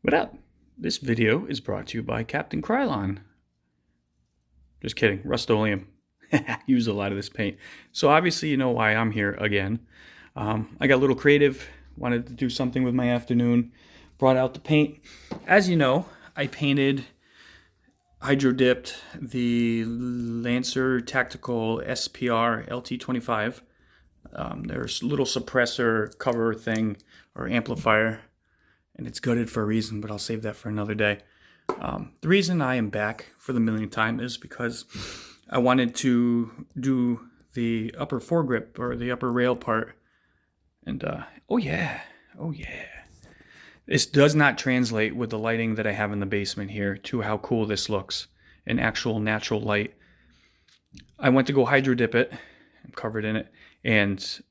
What up? This video is brought to you by Captain Krylon. Just kidding, Rust-Oleum. Use a lot of this paint. So obviously you know why I'm here again. I got a little creative, wanted to do something with my afternoon, brought out the paint. As you know, I painted, hydro-dipped the Lancer Tactical SPR LT25. There's a little suppressor cover thing or amplifier, and it's gutted for a reason, but I'll save that for another day. The reason I am back for the millionth time is because I wanted to do the upper foregrip or the upper rail part. And oh yeah. This does not translate with the lighting that I have in the basement here to how cool this looks in actual natural light. I went to go hydro dip it. I'm covered in it, and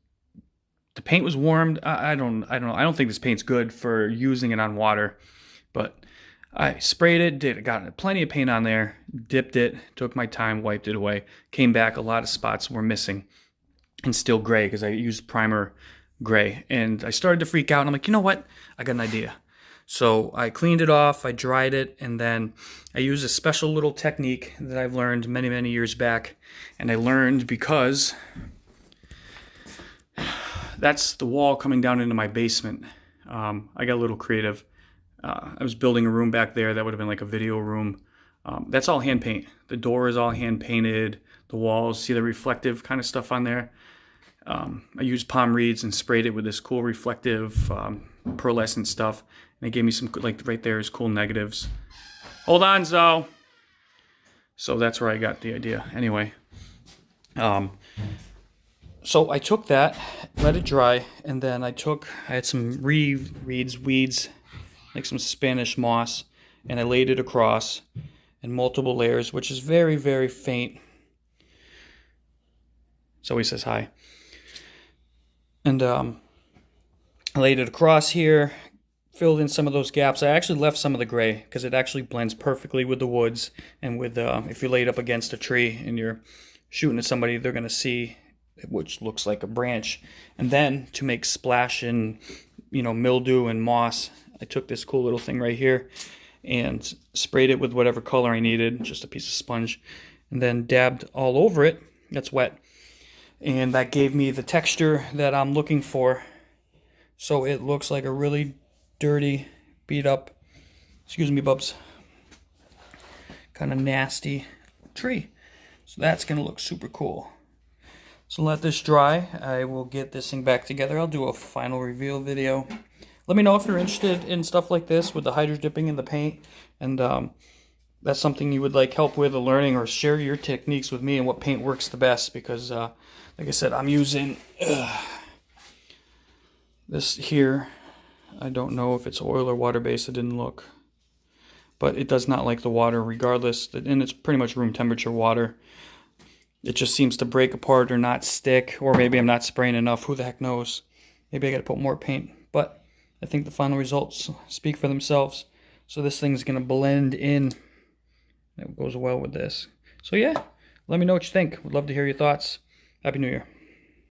the paint was warmed. I don't know. I don't think this paint's good for using it on water, but I sprayed it, got plenty of paint on there, dipped it, took my time, wiped it away, came back. A lot of spots were missing and still gray because I used primer gray, and I started to freak out, and I'm like, you know what? I got an idea. So I cleaned it off, I dried it, and then I used a special little technique that I've learned many, many years back, and I learned because that's the wall coming down into my basement. I got a little creative. I was building a room back there that would have been like a video room. That's all hand paint. The door is all hand painted. The walls, see the reflective kind of stuff on there. I used palm reeds and sprayed it with this cool reflective pearlescent stuff. And it gave me some, like right there is cool negatives. Hold on, Zoe. So that's where I got the idea. Anyway. So I took that, let it dry, and then I had some weeds, like some Spanish moss, and I laid it across in multiple layers, which is very, very faint. Zoe says hi. And I laid it across here, filled in some of those gaps. I actually left some of the gray because it actually blends perfectly with the woods, and with if you lay it up against a tree and you're shooting at somebody, they're going to see which looks like a branch. And then to make splash in, mildew and moss, I took this cool little thing right here and sprayed it with whatever color I needed, just a piece of sponge, and then dabbed all over it. That's wet. And that gave me the texture that I'm looking for. So it looks like a really dirty, beat up, excuse me, bubs, kind of nasty tree. So that's going to look super cool. So let this dry. I will get this thing back together. I'll do a final reveal video. Let me know if you're interested in stuff like this with the hydro dipping in the paint, and that's something you would like help with, or learning, or share your techniques with me and what paint works the best, because like I said, I'm using this here. I don't know if it's oil or water based. It didn't look, but it does not like the water regardless, and it's pretty much room temperature water. It just seems to break apart or not stick, or maybe I'm not spraying enough. Who the heck knows? Maybe I got to put more paint, but I think the final results speak for themselves. So this thing's going to blend in. It goes well with this. So yeah, let me know what you think. Would love to hear your thoughts. Happy New Year.